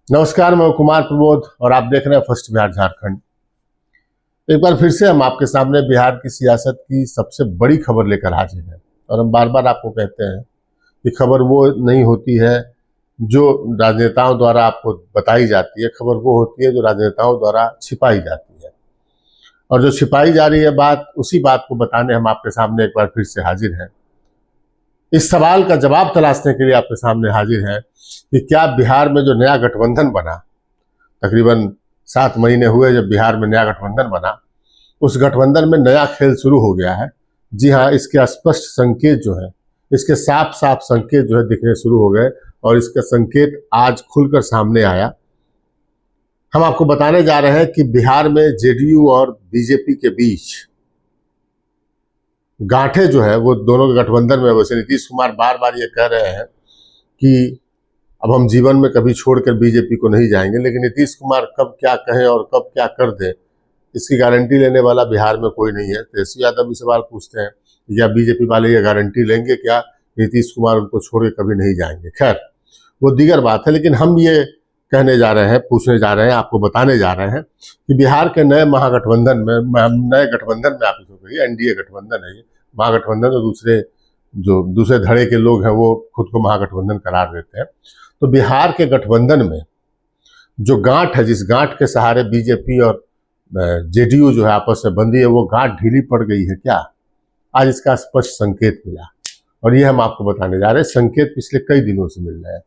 नमस्कार, मैं कुमार प्रमोद और आप देख रहे हैं फर्स्ट बिहार झारखंड। एक बार फिर से हम आपके सामने बिहार की सियासत की सबसे बड़ी खबर लेकर हाजिर हैं। और हम बार बार आपको कहते हैं कि खबर वो नहीं होती है जो राजनेताओं द्वारा आपको बताई जाती है, खबर वो होती है जो राजनेताओं द्वारा छिपाई जाती है। और जो छिपाई जा रही है बात, उसी बात को बताने हम आपके सामने एक बार फिर से हाजिर हैं। इस सवाल का जवाब तलाशने के लिए आपके सामने हाजिर हैं कि क्या बिहार में जो नया गठबंधन बना, तकरीबन 7 महीने हुए जब बिहार में नया गठबंधन बना, उस गठबंधन में नया खेल शुरू हो गया है। जी हाँ, इसके स्पष्ट संकेत जो है, इसके साफ साफ संकेत जो है दिखने शुरू हो गए और इसका संकेत आज खुलकर सामने आया। हम आपको बताने जा रहे हैं कि बिहार में जेडीयू और बीजेपी के बीच गांठें जो है वो दोनों के गठबंधन में। वैसे नीतीश कुमार बार बार ये कह रहे हैं कि अब हम जीवन में कभी छोड़कर बीजेपी को नहीं जाएंगे, लेकिन नीतीश कुमार कब क्या कहें और कब क्या कर दें, इसकी गारंटी लेने वाला बिहार में कोई नहीं है। तेजस्वी यादव भी सवाल पूछते हैं, या बीजेपी वाले ये गारंटी लेंगे क्या नीतीश कुमार उनको छोड़ के कभी नहीं जाएंगे। खैर, वो दीगर बात है, लेकिन हम ये कहने जा रहे हैं, पूछने जा रहे हैं, आपको बताने जा रहे हैं कि बिहार के नए महागठबंधन में, नए गठबंधन में आप इसको कहिए, एनडीए गठबंधन है ये। महागठबंधन तो दूसरे धड़े के लोग हैं वो खुद को महागठबंधन करार देते हैं। तो बिहार के गठबंधन में जो गांठ है, जिस गांठ के सहारे बीजेपी और जेडीयू जो है आपस में बंधी है, वो गांठ ढीली पड़ गई है क्या? आज इसका स्पष्ट संकेत मिला और ये हम आपको बताने जा रहे हैं। संकेत पिछले कई दिनों से मिल रहे हैं।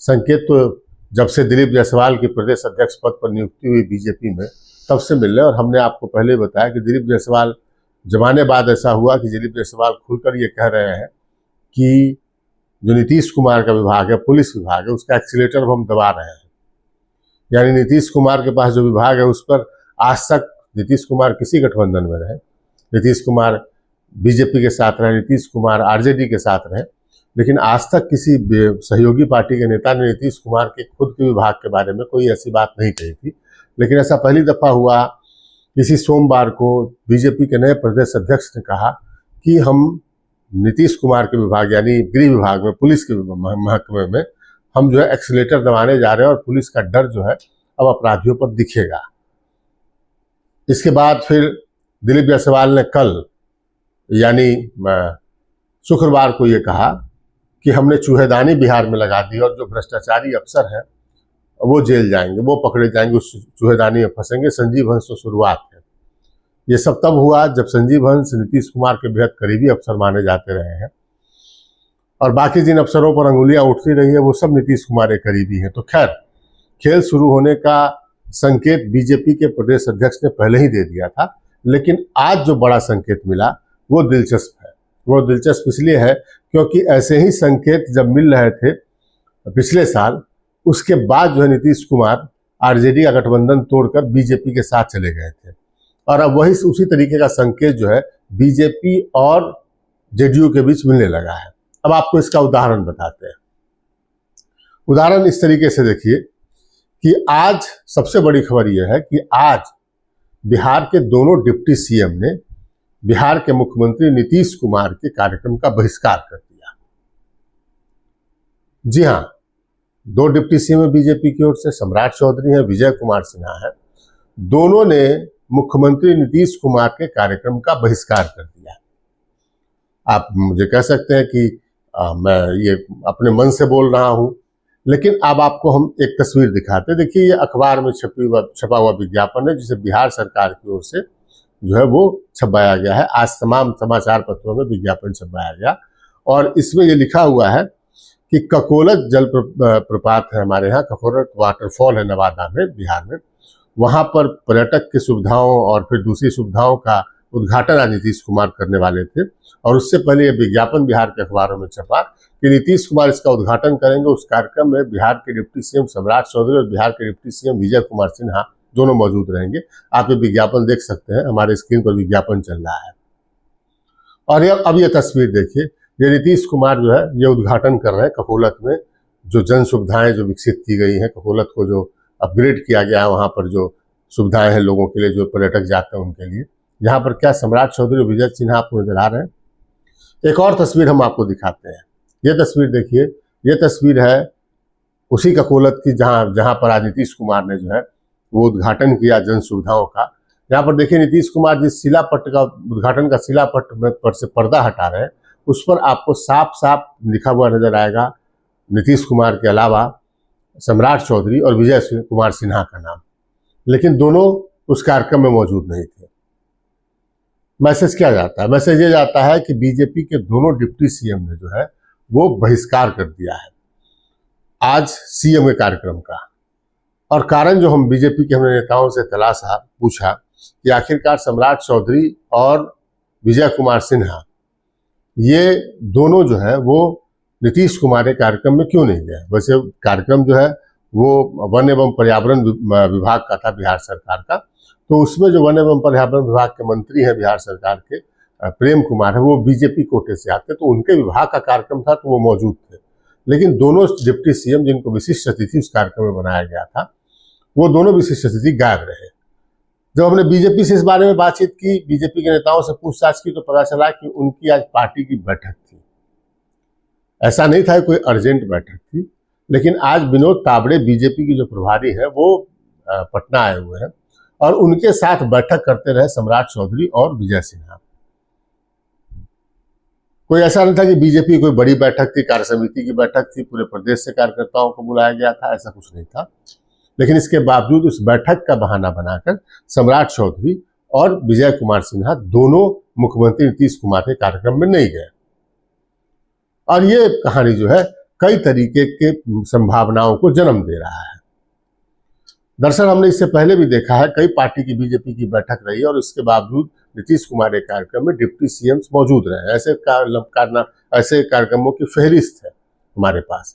संकेत तो जब से दिलीप जायसवाल की प्रदेश अध्यक्ष पद पर नियुक्ति हुई बीजेपी में, तब से मिल रहे हैं। और हमने आपको पहले बताया कि दिलीप जायसवाल जमाने बाद ऐसा हुआ कि दिलीप जायसवाल खुलकर ये कह रहे हैं कि जो नीतीश कुमार का विभाग है, पुलिस विभाग है, उसका एक्सीलेटर अब हम दबा रहे हैं। यानी नीतीश कुमार के पास जो विभाग है उस पर आज तक नीतीश कुमार किसी गठबंधन में रहे, नीतीश कुमार बीजेपी के साथ रहे, नीतीश कुमार आरजेडी के साथ रहे, लेकिन आज तक किसी सहयोगी पार्टी के नेता ने नीतीश कुमार के खुद के विभाग के बारे में कोई ऐसी बात नहीं कही थी। लेकिन ऐसा पहली दफा हुआ, किसी सोमवार को बीजेपी के नए प्रदेश अध्यक्ष ने कहा कि हम नीतीश कुमार के विभाग यानी गृह विभाग में, पुलिस के महकमे में हम जो है एक्सीलेटर दबाने जा रहे हैं और पुलिस का डर जो है अब अपराधियों पर दिखेगा। इसके बाद फिर दिलीप जायसवाल ने कल यानी शुक्रवार को ये कहा कि हमने चूहेदानी बिहार में लगा दी और जो भ्रष्टाचारी अफसर हैं वो जेल जाएंगे, वो पकड़े जाएंगे, उस चूहेदानी में फंसेंगे। संजीव हंस तो शुरुआत है। ये सब तब हुआ जब संजीव हंस नीतीश कुमार के बेहद करीबी अफसर माने जाते रहे हैं और बाकी जिन अफसरों पर अंगुलियां उठती रही है वो सब नीतीश कुमार के करीबी हैं। तो खैर, खेल शुरू होने का संकेत बीजेपी के प्रदेश अध्यक्ष ने पहले ही दे दिया था, लेकिन आज जो बड़ा संकेत मिला वो दिलचस्प है। वो दिलचस्प इसलिए है क्योंकि ऐसे ही संकेत जब मिल रहे थे पिछले साल, उसके बाद जो है नीतीश कुमार आरजेडी का गठबंधन तोड़कर बीजेपी के साथ चले गए थे और अब वही उसी तरीके का संकेत जो है बीजेपी और जेडीयू के बीच मिलने लगा है। अब आपको इसका उदाहरण बताते हैं। उदाहरण इस तरीके से देखिए कि आज सबसे बड़ी खबर यह है कि आज बिहार के दोनों डिप्टी सीएम ने बिहार के मुख्यमंत्री नीतीश कुमार के कार्यक्रम का बहिष्कार कर दिया। जी हाँ, 2 डिप्टी सीएम बीजेपी की ओर से, सम्राट चौधरी है, विजय कुमार सिन्हा है। दोनों ने मुख्यमंत्री नीतीश कुमार के कार्यक्रम का बहिष्कार कर दिया। आप मुझे कह सकते हैं कि मैं ये अपने मन से बोल रहा हूं, लेकिन अब आपको हम एक तस्वीर दिखाते हैं। देखिए, ये अखबार में छपा हुआ विज्ञापन है जिसे बिहार सरकार की ओर से जो है वो छपाया गया है। आज तमाम समाचार पत्रों में विज्ञापन छपाया गया और इसमें ये लिखा हुआ है कि ककोलत जल प्रपात है हमारे यहाँ, ककोलत वाटरफॉल है नवादा में, बिहार में। वहाँ पर पर्यटक की सुविधाओं और फिर दूसरी सुविधाओं का उद्घाटन आज नीतीश कुमार करने वाले थे और उससे पहले ये विज्ञापन बिहार के अखबारों में छपा कि नीतीश कुमार इसका उद्घाटन करेंगे। उस कार्यक्रम में बिहार के डिप्टी सीएम सम्राट चौधरी और बिहार के डिप्टी सीएम विजय कुमार सिन्हा दोनों मौजूद रहेंगे। आप ये विज्ञापन देख सकते हैं, हमारे स्क्रीन पर विज्ञापन चल रहा है। और अब ये तस्वीर देखिए, ये नीतीश कुमार जो है ये उद्घाटन कर रहे हैं ककोलत में, जो जन सुविधाएं जो विकसित की गई हैं, ककोलत को जो अपग्रेड किया गया है, वहाँ पर जो सुविधाएं हैं लोगों के लिए, जो पर्यटक जाते हैं उनके लिए। यहाँ पर क्या सम्राट चौधरी और विजय सिन्हा आपको नजर आ रहे हैं। एक और तस्वीर हम आपको दिखाते हैं। ये तस्वीर देखिए, ये तस्वीर है उसी ककोलत की जहाँ जहाँ पर आज नीतीश कुमार ने जो है वो उद्घाटन किया जन सुविधाओं का। यहाँ पर देखिए नीतीश कुमार जिस शिलापट्ट का उद्घाटन का शिलापट्ट पर से पर्दा हटा रहे हैं, उस पर आपको साफ साफ लिखा हुआ नजर आएगा नीतीश कुमार के अलावा सम्राट चौधरी और विजय कुमार सिन्हा का नाम, लेकिन दोनों उस कार्यक्रम में मौजूद नहीं थे। मैसेज क्या जाता है? मैसेज ये जाता है कि बीजेपी के दोनों डिप्टी सीएम ने जो है वो बहिष्कार कर दिया है आज सीएम के कार्यक्रम का। और कारण जो हम बीजेपी के हमने नेताओं से तलाशा, पूछा कि आखिरकार सम्राट चौधरी और विजय कुमार सिन्हा ये दोनों जो है वो नीतीश कुमार के कार्यक्रम में क्यों नहीं गए। वैसे कार्यक्रम जो है वो वन एवं पर्यावरण विभाग का था, बिहार सरकार का। तो उसमें जो वन एवं पर्यावरण विभाग के मंत्री हैं बिहार सरकार के, प्रेम कुमार है, वो बीजेपी कोटे से आते, तो उनके विभाग का कार्यक्रम था तो वो मौजूद थे। लेकिन दोनों डिप्टी सीएम जिनको विशिष्ट अतिथि उस कार्यक्रम में बनाया गया था, वो दोनों विशिष्ट अतिथि गायब रहे। जब हमने बीजेपी से इस बारे में बातचीत की, बीजेपी के नेताओं से पूछताछ की, तो पता चला कि उनकी आज पार्टी की बैठक थी। ऐसा नहीं था कोई अर्जेंट बैठक थी, लेकिन आज विनोद तावड़े बीजेपी की जो प्रभारी है वो पटना आए हुए हैं और उनके साथ बैठक करते रहे सम्राट चौधरी और विजय सिन्हा। कोई ऐसा नहीं था कि बीजेपी की कोई बड़ी बैठक थी, कार्य समिति की बैठक थी, पूरे प्रदेश से कार्यकर्ताओं को बुलाया गया था, ऐसा कुछ नहीं था। लेकिन इसके बावजूद उस बैठक का बहाना बनाकर सम्राट चौधरी और विजय कुमार सिन्हा दोनों मुख्यमंत्री नीतीश कुमार के कार्यक्रम में नहीं गए। और ये कहानी जो है कई तरीके के संभावनाओं को जन्म दे रहा है। दरअसल हमने इससे पहले भी देखा है, कई पार्टी की बीजेपी की बैठक रही है और इसके बावजूद नीतीश कुमार के कार्यक्रम में डिप्टी सीएम्स मौजूद रहे। ऐसे कार्यक्रमों की फहरिस्त है हमारे पास।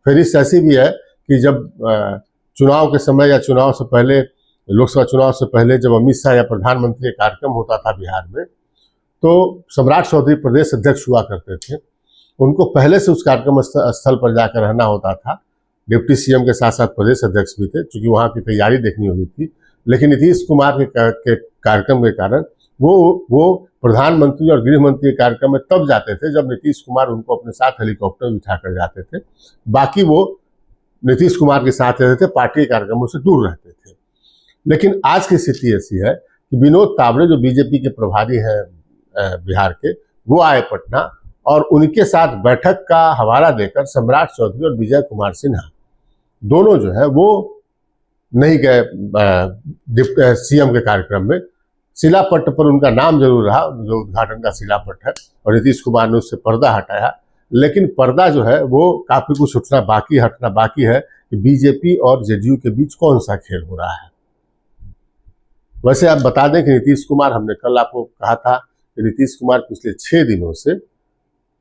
फहरिस्त ऐसी भी है कि जब चुनाव के समय या चुनाव से पहले, लोकसभा चुनाव से पहले जब अमित शाह या प्रधानमंत्री का कार्यक्रम होता था बिहार में, तो सम्राट चौधरी प्रदेश अध्यक्ष हुआ करते थे। उनको पहले से उस कार्यक्रम स्थल पर जाकर रहना होता था। डिप्टी सीएम के साथ साथ प्रदेश अध्यक्ष भी थे, क्योंकि वहाँ की तैयारी देखनी होती थी। लेकिन नीतीश कुमार के कार्यक्रम के कारण वो प्रधानमंत्री और गृह मंत्री के कार्यक्रम में तब जाते थे जब नीतीश कुमार उनको अपने साथ हेलीकॉप्टर बिठा कर जाते थे। बाकी वो नीतीश कुमार के साथ रहते थे, पार्टी के कार्यक्रमों से दूर रहते थे। लेकिन आज की स्थिति ऐसी है कि विनोद तावड़े जो बीजेपी के प्रभारी हैं बिहार के, वो आए पटना और उनके साथ बैठक का हवाला देकर सम्राट चौधरी और विजय कुमार सिन्हा दोनों जो है वो नहीं गए सीएम के कार्यक्रम में। शिलापट्ट पर उनका नाम जरूर रहा, जो उद्घाटन का शिलापट्ट है, और नीतीश कुमार ने उससे पर्दा हटाया। लेकिन पर्दा जो है वो काफी कुछ हटना बाकी है कि बीजेपी और जेडीयू के बीच कौन सा खेल हो रहा है। वैसे आप बता दें कि नीतीश कुमार, हमने कल आपको कहा था कि नीतीश कुमार पिछले 6 दिनों से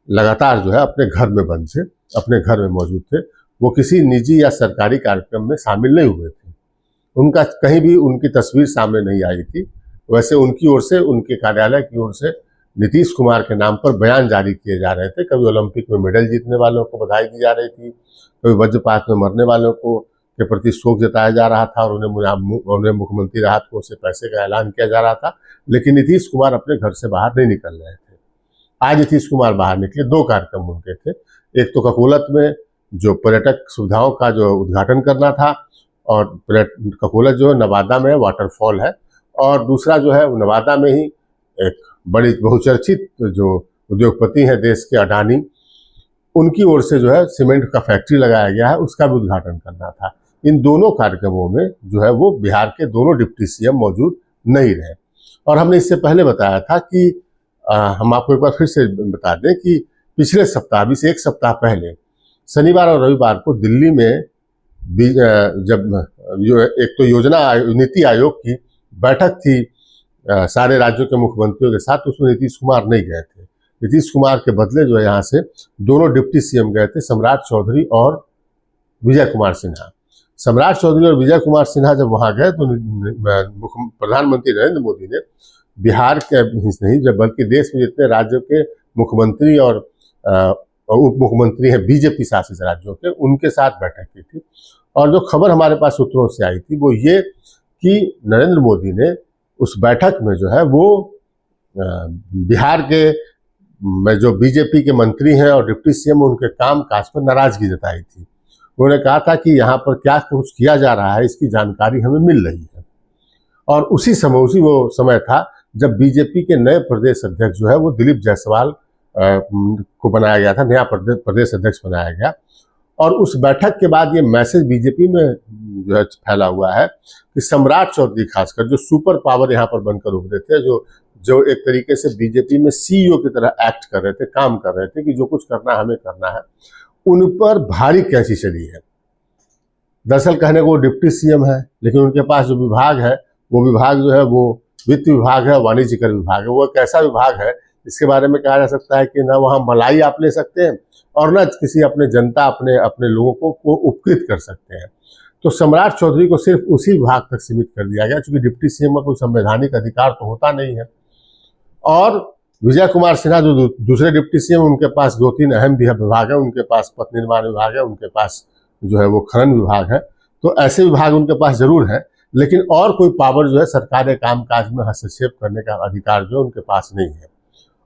लगातार जो है अपने घर में बंद थे, अपने घर में मौजूद थे। वो किसी निजी या सरकारी कार्यक्रम में शामिल नहीं हुए थे। उनका कहीं भी उनकी तस्वीर सामने नहीं आई थी। वैसे उनकी ओर से, उनके कार्यालय की ओर से नीतीश कुमार के नाम पर बयान जारी किए जा रहे थे। कभी ओलंपिक में मेडल जीतने वालों को बधाई दी जा रही थी, कभी वज्रपात में मरने वालों को के प्रति शोक जताया जा रहा था और उन्हें मुख्यमंत्री राहत कोष से पैसे का ऐलान किया जा रहा था। लेकिन नीतीश कुमार अपने घर से बाहर नहीं निकल रहे थे। आज नीतीश कुमार बाहर निकले, 2 कार्यक्रम उनके थे। एक तो ककोलत में जो पर्यटक सुविधाओं का जो उद्घाटन करना था, और ककोलत जो है नवादा में वाटरफॉल है, और दूसरा जो है नवादा में ही एक बड़ी बहुचर्चित जो उद्योगपति हैं देश के, अडानी, उनकी ओर से जो है सीमेंट का फैक्ट्री लगाया गया है, उसका भी उद्घाटन करना था। इन दोनों कार्यक्रमों में जो है वो बिहार के दोनों डिप्टी सीएम मौजूद नहीं रहे। और हमने इससे पहले बताया था कि हम आपको एक बार फिर से बता दें कि पिछले सप्ताह, अभी से 1 सप्ताह पहले, शनिवार और रविवार को दिल्ली में जब एक तो नीति आयोग की बैठक थी सारे राज्यों के मुख्यमंत्रियों के साथ, उसमें नीतीश कुमार नहीं गए थे। नीतीश कुमार के बदले जो है यहाँ से दोनों डिप्टी सीएम गए थे, सम्राट चौधरी और विजय कुमार सिन्हा। सम्राट चौधरी और विजय कुमार सिन्हा जब वहाँ गए तो प्रधानमंत्री नरेंद्र मोदी ने बिहार के नहीं, जब बल्कि देश में जितने राज्यों के मुख्यमंत्री और उप मुख्यमंत्री हैं बीजेपी शासित राज्यों के, उनके साथ बैठक की थी। और जो खबर हमारे पास सूत्रों से आई थी वो ये कि नरेंद्र मोदी ने उस बैठक में जो है वो बिहार के में जो बीजेपी के मंत्री हैं और डिप्टी सीएम, उनके काम काज पर नाराजगी जताई थी। उन्होंने कहा था कि यहाँ पर क्या कुछ किया जा रहा है इसकी जानकारी हमें मिल रही है। और उसी वो समय था जब बीजेपी के नए प्रदेश अध्यक्ष जो है वो दिलीप जायसवाल को बनाया गया था, नया प्रदेश अध्यक्ष बनाया गया। और उस बैठक के बाद ये मैसेज बीजेपी में जो है फैला हुआ है कि सम्राट चौधरी खासकर जो सुपर पावर यहाँ पर बनकर उभरे थे, जो एक तरीके से बीजेपी में सीईओ की तरह एक्ट कर रहे थे, काम कर रहे थे कि जो कुछ करना है हमें करना है, उन पर भारी कैंची चली है। दरअसल कहने को वो डिप्टी सीएम है, लेकिन उनके पास जो विभाग है वो विभाग जो है वो वित्त विभाग है, वाणिज्य कर विभाग है। वो एक ऐसा विभाग है इसके बारे में कहा जा सकता है कि ना वहाँ मलाई आप ले सकते हैं और ना किसी अपने जनता अपने लोगों को उपकृत कर सकते हैं। तो सम्राट चौधरी को सिर्फ उसी विभाग तक सीमित कर दिया गया, क्योंकि डिप्टी सीएम का कोई संवैधानिक अधिकार तो होता नहीं है। और विजय कुमार सिन्हा जो दूसरे डिप्टी सीएम, उनके पास 2-3 अहम विभाग है। उनके पास पथ निर्माण विभाग है, उनके पास जो है वो खनन विभाग है। तो ऐसे विभाग उनके पास जरूर है, लेकिन और कोई पावर जो है सरकारी कामकाज में हस्तक्षेप करने का अधिकार जो उनके पास नहीं है।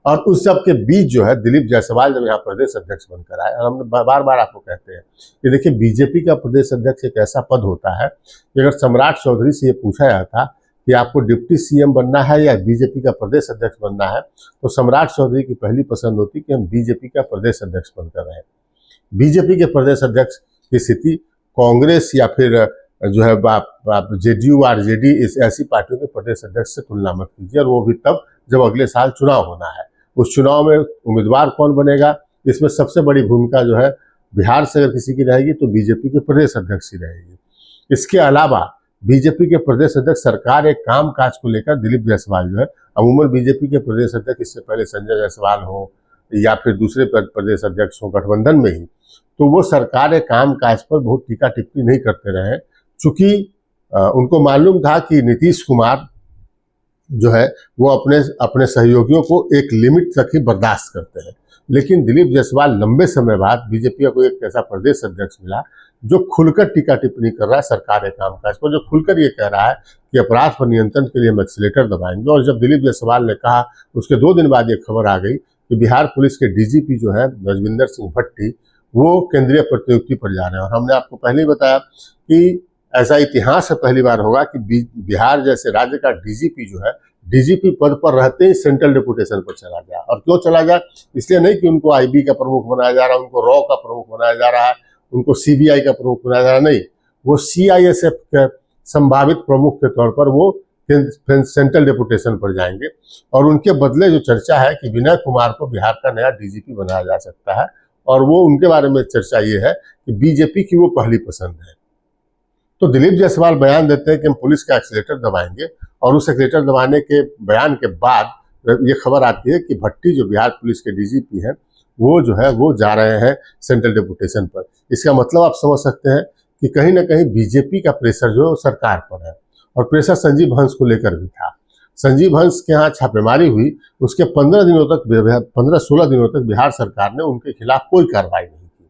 और उस सब के बीच जो है दिलीप जायसवाल जब यहाँ प्रदेश अध्यक्ष बनकर आए, और हम बार बार आपको कहते हैं कि देखिए बीजेपी का प्रदेश अध्यक्ष एक ऐसा पद होता है कि अगर सम्राट चौधरी से ये पूछा जाता कि आपको डिप्टी सीएम बनना है या बीजेपी का प्रदेश अध्यक्ष बनना है, तो सम्राट चौधरी की पहली पसंद होती कि हम बीजेपी का प्रदेश अध्यक्ष बनकर रहें। बीजेपी के प्रदेश अध्यक्ष की स्थिति कांग्रेस या फिर जो है आप जेडीयू और आरजेडी इस ऐसी पार्टियों के प्रदेश अध्यक्ष से तुलना मत कीजिए, और वो भी तब जब अगले साल चुनाव होना है। उस चुनाव में उम्मीदवार कौन बनेगा, इसमें सबसे बड़ी भूमिका जो है बिहार से अगर किसी की रहेगी तो बीजेपी के प्रदेश अध्यक्ष की रहेगी। इसके अलावा बीजेपी के प्रदेश अध्यक्ष सरकार एक काम काज को लेकर दिलीप जायसवाल जो है, अमूमन बीजेपी के प्रदेश अध्यक्ष इससे पहले संजय जायसवाल हो या फिर दूसरे प्रदेश अध्यक्ष हो गठबंधन में ही, तो वो सरकार एक काम काज पर बहुत टीका टिप्पणी नहीं करते रहे, चूंकि उनको मालूम था कि नीतीश कुमार जो है वो अपने सहयोगियों को एक लिमिट तक ही बर्दाश्त करते हैं। लेकिन दिलीप जायसवाल लंबे समय बाद बीजेपी को एक ऐसा प्रदेश अध्यक्ष मिला जो खुलकर टीका टिप्पणी कर रहा है सरकार के कामकाज पर, जो खुलकर ये कह रहा है कि अपराध पर नियंत्रण के लिए हम एक्सीलेटर दबाएंगे। और जब दिलीप जायसवाल ने कहा, उसके 2 दिन बाद ये खबर आ गई कि बिहार पुलिस के डीजीपी जो है रजविंदर सिंह भट्टी, वो केंद्रीय प्रतिनियुक्ति पर जा रहे हैं। और हमने आपको पहले ही बताया कि ऐसा इतिहास से पहली बार होगा कि बिहार जैसे राज्य का डीजीपी जो है डीजीपी पद पर रहते ही सेंट्रल डेपुटेशन पर चला गया। और क्यों चला गया, इसलिए नहीं कि उनको आईबी का प्रमुख बनाया जा रहा है, उनको रॉ का प्रमुख बनाया जा रहा है, उनको सीबीआई का प्रमुख बनाया जा रहा है, नहीं, वो सीआईएसएफ के संभावित प्रमुख के तौर पर वो सेंट्रल डेपुटेशन पर जाएंगे। और उनके बदले जो चर्चा है कि विनय कुमार को बिहार का नया डीजीपी बनाया जा सकता है, और वो उनके बारे में चर्चा ये है कि बीजेपी की वो पहली पसंद है। तो दिलीप जायसवाल बयान देते हैं कि हम पुलिस का एक्सीलेटर दबाएंगे, और उस एक्सीलेटर दबाने के बयान के बाद ये खबर आती है कि भट्टी जो बिहार पुलिस के डीजीपी हैं वो जो है वो जा रहे हैं सेंट्रल डेपुटेशन पर। इसका मतलब आप समझ सकते हैं कि कहीं ना कहीं बीजेपी का प्रेशर जो है सरकार पर है, और प्रेशर संजीव हंस को लेकर भी था। संजीव हंस के यहाँ छापेमारी हुई, उसके 15-16 दिनों तक बिहार सरकार ने उनके खिलाफ कोई कार्रवाई नहीं की।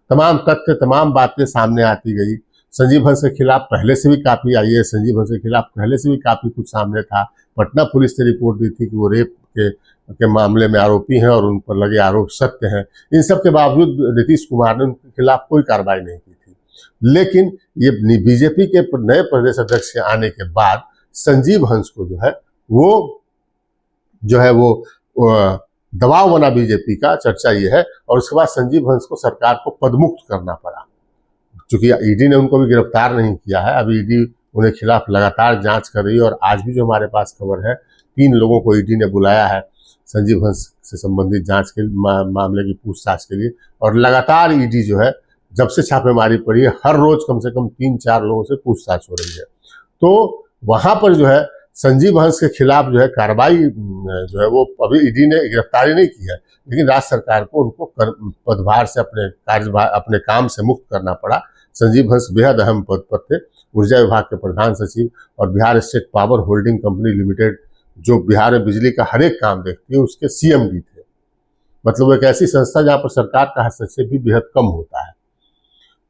तमाम तथ्य, तमाम बातें सामने आती गई। संजीव हंस के खिलाफ पहले से भी काफ़ी आई है, संजीव हंस के खिलाफ पहले से भी काफ़ी कुछ सामने था। पटना पुलिस ने रिपोर्ट दी थी कि वो रेप के मामले में आरोपी हैं और उन पर लगे आरोप सत्य हैं। इन सब के बावजूद नीतीश कुमार ने उनके खिलाफ कोई कार्रवाई नहीं की थी। लेकिन ये बीजेपी के नए प्रदेश अध्यक्ष के आने के बाद संजीव हंस को जो है वो दबाव बना बीजेपी का, चर्चा ये है। और उसके बाद संजीव हंस को सरकार को पदमुक्त करना पड़ा, चूंकि ईडी ने उनको भी गिरफ्तार नहीं किया है। अभी ईडी उन्हें खिलाफ लगातार जांच कर रही है, और आज भी जो हमारे पास खबर है 3 लोगों को ईडी ने बुलाया है संजीव हंस से संबंधित जांच के मामले की पूछताछ के लिए। और लगातार ईडी जो है जब से छापेमारी पड़ी है, हर रोज कम से कम 3-4 लोगों से पूछताछ हो रही है। तो वहां पर जो है संजीव हंस के खिलाफ जो है कार्रवाई जो है वो अभी ईडी ने गिरफ्तारी नहीं की है, लेकिन राज्य सरकार को उनको पदभार से अपने काम से मुक्त करना पड़ा। संजीव हंस बेहद अहम पद पर थे, ऊर्जा विभाग के प्रधान सचिव, और Bihar state power holding company limited जो बिहार में बिजली का हर एक काम देखती है उसके सीएमडी थे। मतलब एक ऐसी संस्था जहाँ पर सरकार का हस्तक्षेप भी बेहद कम होता है।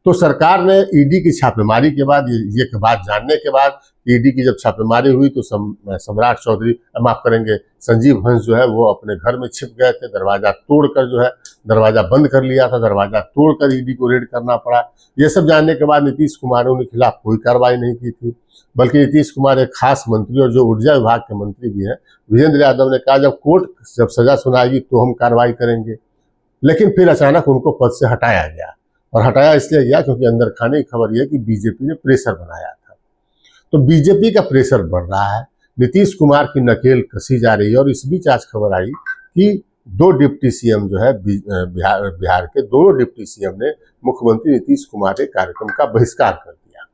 तो सरकार ने ईडी की छापेमारी के बाद, ये बात जानने के बाद, ईडी की जब छापेमारी हुई तो सम्राट चौधरी, माफ करेंगे, संजीव हंस जो है वो अपने घर में छिप गए थे। दरवाजा तोड़कर जो है, दरवाजा बंद कर लिया था, दरवाजा तोड़कर ईडी को रेड करना पड़ा। ये सब जानने के बाद नीतीश कुमार ने उनके खिलाफ कोई कार्रवाई नहीं की थी, बल्कि नीतीश कुमार एक खास मंत्री और जो ऊर्जा विभाग के मंत्री भी हैं, विजेंद्र यादव ने कहा जब कोर्ट जब सजा सुनाएगी तो हम कार्रवाई करेंगे। लेकिन फिर अचानक उनको पद से हटाया गया, और हटाया इसलिए गया क्योंकि अंदर खाने की खबर यह कि बीजेपी ने प्रेशर बनाया था। तो बीजेपी का प्रेशर बढ़ रहा है, नीतीश कुमार की नकेल कसी जा रही है। और इस बीच आज खबर आई कि 2 डिप्टी सीएम जो है बिहार के दोनों डिप्टी सीएम ने मुख्यमंत्री नीतीश कुमार के कार्यक्रम का बहिष्कार कर दिया,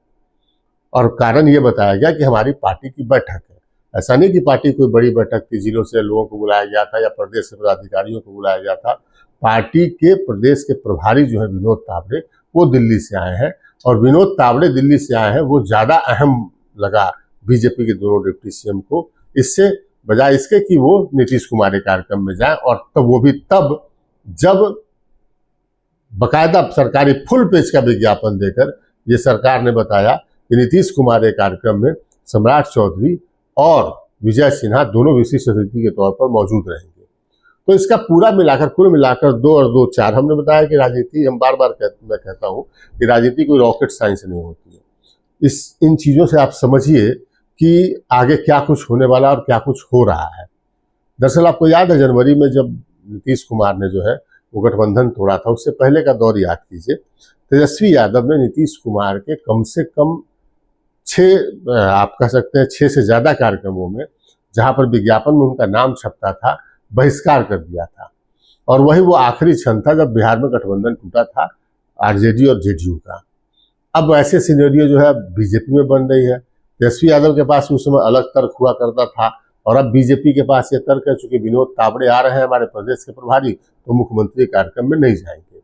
और कारण ये बताया गया कि हमारी पार्टी की बैठक है। ऐसा नहीं कि पार्टी कोई बड़ी बैठक थी, जिलों से लोगों को बुलाया गया था या प्रदेश के पदाधिकारियों को बुलाया गया था। पार्टी के प्रदेश के प्रभारी जो है विनोद तावड़े, वो दिल्ली से आए हैं, और विनोद तावड़े दिल्ली से आए हैं वो ज़्यादा अहम लगा बीजेपी के दोनों डिप्टी सीएम को, इससे बजाय इसके कि वो नीतीश कुमार के कार्यक्रम में जाएं, और तब वो भी तब जब बाकायदा सरकारी फुल पेज का विज्ञापन देकर ये सरकार ने बताया कि नीतीश कुमार के कार्यक्रम में सम्राट चौधरी और विजय सिन्हा दोनों विशिष्ट अतिथि के तौर पर मौजूद रहेंगे। तो इसका पूरा मिलाकर, कुल मिलाकर 2 और 2 4। हमने बताया कि राजनीति, हम बार बार मैं कहता हूँ कि राजनीति कोई रॉकेट साइंस नहीं होती है। इन चीज़ों से आप समझिए कि आगे क्या कुछ होने वाला और क्या कुछ हो रहा है। दरअसल आपको याद है जनवरी में जब नीतीश कुमार ने जो है वो गठबंधन तोड़ा था, उससे पहले का दौर याद कीजिए। तेजस्वी यादव ने नीतीश कुमार के कम से कम 6, आप कह सकते हैं 6 से ज़्यादा कार्यक्रमों में, जहाँ पर विज्ञापन में उनका नाम छपता था, बहिष्कार कर दिया था। और वही वो आखिरी क्षण था जब बिहार में गठबंधन टूटा था आरजेडी और जेडीयू का। अब ऐसे सिनेरियो जो है बीजेपी में बन रही है। तेजस्वी यादव के पास उस समय अलग तर्क हुआ करता था, और अब बीजेपी के पास ये तर्क है, चूंकि विनोद तावड़े आ रहे हैं हमारे प्रदेश के प्रभारी, तो मुख्यमंत्री कार्यक्रम में नहीं जाएंगे।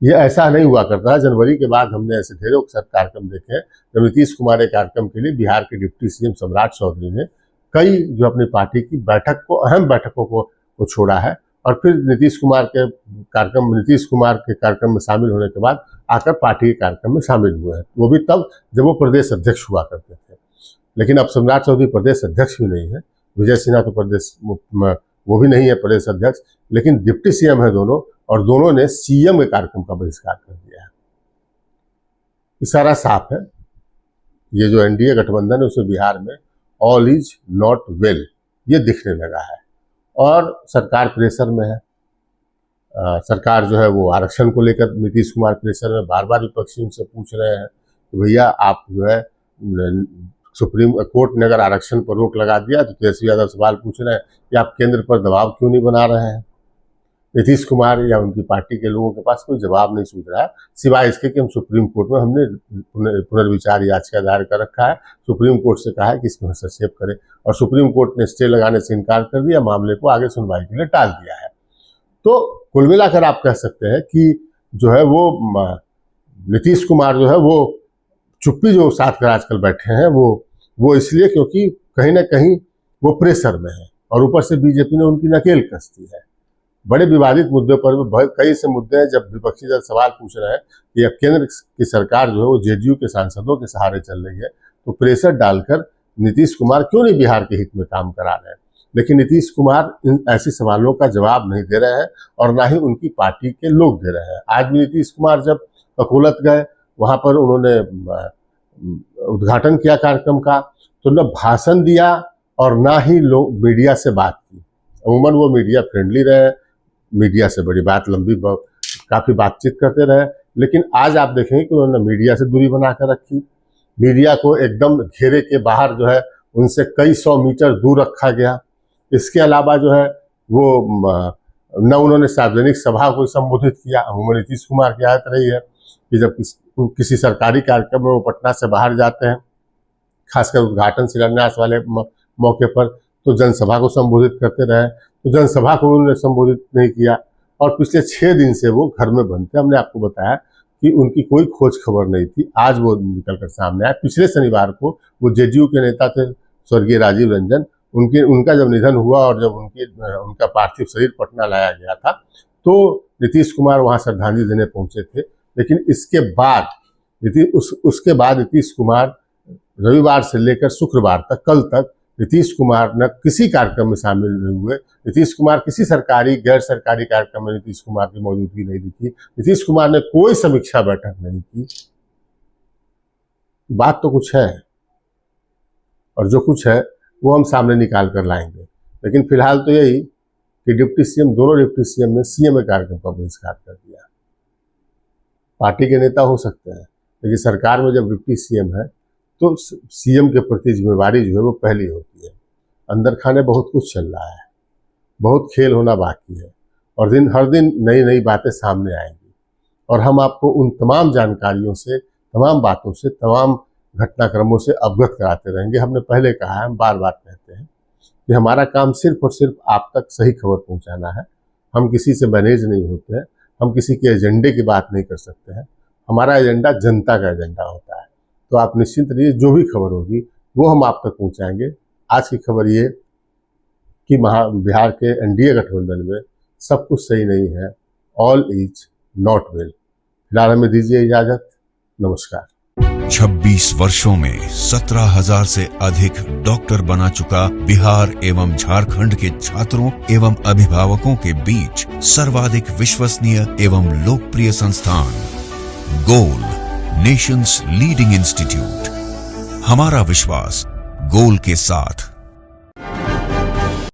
ये ऐसा नहीं हुआ करता है। जनवरी के बाद हमने ऐसे ढेरों कार्यक्रम देखे हैं जब नीतीश कुमार के कार्यक्रम के लिए बिहार के डिप्टी सीएम सम्राट चौधरी ने कई जो अपनी पार्टी की बैठक को, अहम बैठकों को छोड़ा है, और फिर नीतीश कुमार के कार्यक्रम में शामिल होने के बाद आकर पार्टी के कार्यक्रम में शामिल हुए हैं। वो भी तब जब वो प्रदेश अध्यक्ष हुआ करते थे। लेकिन अब सम्राट चौधरी प्रदेश अध्यक्ष भी नहीं है, विजय सिन्हा तो वो भी नहीं है प्रदेश अध्यक्ष, लेकिन डिप्टी सीएम है दोनों, और दोनों ने सीएम के कार्यक्रम का बहिष्कार कर दिया है। इशारा साफ है, ये जो एनडीए गठबंधन है उसमें बिहार में ऑल इज नॉट वेल ये दिखने लगा है, और सरकार प्रेशर में है। सरकार जो है वो आरक्षण को लेकर नीतीश कुमार प्रेशर में, बार बार विपक्षी उनसे पूछ रहे हैं कि भैया आप जो है सुप्रीम कोर्ट ने अगर आरक्षण पर रोक लगा दिया, तो तेजस्वी यादव सवाल पूछ रहे हैं कि आप केंद्र पर दबाव क्यों नहीं बना रहे हैं। नीतीश कुमार या उनकी पार्टी के लोगों के पास कोई जवाब नहीं सूझ रहा है, सिवाय इसके कि हम सुप्रीम कोर्ट में हमने पुनर्विचार याचिका दायर कर रखा है। सुप्रीम कोर्ट से कहा है कि इसमें हस्तक्षेप करें, और सुप्रीम कोर्ट ने स्टे लगाने से इनकार कर दिया, मामले को आगे सुनवाई के लिए टाल दिया है। तो कुल मिलाकर आप कह सकते हैं कि जो है वो नीतीश कुमार जो है वो चुप्पी जो साथ कर आजकल बैठे हैं वो इसलिए क्योंकि कहीं ना कहीं वो प्रेशर में है, और ऊपर से बीजेपी ने उनकी नकेल कस दी है। बड़े विवादित मुद्दों पर कई ऐसे मुद्दे हैं जब विपक्षी दल सवाल पूछ रहे हैं कि अब केंद्र की सरकार जो है वो जेडीयू के सांसदों के सहारे चल रही है, तो प्रेशर डालकर नीतीश कुमार क्यों नहीं बिहार के हित में काम करा रहे हैं। लेकिन नीतीश कुमार इन ऐसे सवालों का जवाब नहीं दे रहे हैं, और ना ही उनकी पार्टी के लोग दे रहे हैं। आज भी नीतीश कुमार जब अकोलत गए, वहाँ पर उन्होंने उद्घाटन किया कार्यक्रम का, तो न भाषण दिया और ना ही लोग मीडिया से बात की। अमूमन वो मीडिया फ्रेंडली रहे, मीडिया से बड़ी बात लंबी काफ़ी बातचीत करते रहे, लेकिन आज आप देखेंगे कि उन्होंने मीडिया से दूरी बना कर रखी। मीडिया को एकदम घेरे के बाहर जो है उनसे कई 100 मीटर दूर रखा गया। इसके अलावा जो है वो न उन्होंने सार्वजनिक सभा को संबोधित किया। अमूमन नीतीश कुमार की आदत रही है कि जब किसी सरकारी कार्यक्रम में वो पटना से बाहर जाते हैं, खासकर उद्घाटन शिलान्यास वाले मौके पर, तो जनसभा को संबोधित करते रहे। तो जनसभा को उन्होंने संबोधित नहीं किया, और पिछले 6 दिन से वो घर में बंद थे। हमने आपको बताया कि उनकी कोई खोज खबर नहीं थी, आज वो निकल कर सामने आए। पिछले शनिवार को वो जेडीयू के नेता थे स्वर्गीय राजीव रंजन, उनका जब निधन हुआ और जब उनका पार्थिव शरीर पटना लाया गया था, तो नीतीश कुमार वहाँ श्रद्धांजलि देने पहुंचे थे। लेकिन इसके बाद उसके बाद नीतीश कुमार रविवार से लेकर शुक्रवार तक, कल तक नीतीश कुमार न किसी कार्यक्रम में शामिल नहीं हुए। नीतीश कुमार किसी सरकारी गैर सरकारी कार्यक्रम में नीतीश कुमार की मौजूदगी नहीं दिखी। नीतीश कुमार ने कोई समीक्षा बैठक नहीं की। बात तो कुछ है और जो कुछ है वो हम सामने निकाल कर लाएंगे, लेकिन फिलहाल तो यही कि डिप्टी सीएम, दोनों डिप्टी सीएम ने सीएम के कार्यक्रम का बहिष्कार कर दिया। पार्टी के नेता हो सकते हैं, लेकिन सरकार में जब डिप्टी सीएम है तो सीएम के प्रति जिम्मेवारी जो है वो पहली होती है। अंदर खाने बहुत कुछ चल रहा है, बहुत खेल होना बाकी है और हर दिन नई नई बातें सामने आएंगी और हम आपको उन तमाम जानकारियों से, तमाम बातों से, तमाम घटनाक्रमों से अवगत कराते रहेंगे। हमने पहले कहा है, हम बार बार कहते हैं कि हमारा काम सिर्फ और सिर्फ आप तक सही खबर पहुंचाना है। हम किसी से मैनेज नहीं होते हैं, हम किसी के एजेंडे की बात नहीं कर सकते हैं। हमारा एजेंडा जनता का एजेंडा होता है। तो आप निश्चिंत रहिए, जो भी खबर होगी वो हम आप तक पहुंचाएंगे। आज की खबर ये कि बिहार के एनडीए गठबंधन में सब कुछ सही नहीं है, ऑल इज नॉट वेल। फिलहाल हमें दीजिए इजाजत, नमस्कार। 26 वर्षों में 17,000 से अधिक डॉक्टर बना चुका बिहार एवं झारखंड के छात्रों एवं अभिभावकों के बीच सर्वाधिक विश्वसनीय एवं लोकप्रिय संस्थान गोल, नेशंस लीडिंग इंस्टीट्यूट। हमारा विश्वास गोल के साथ।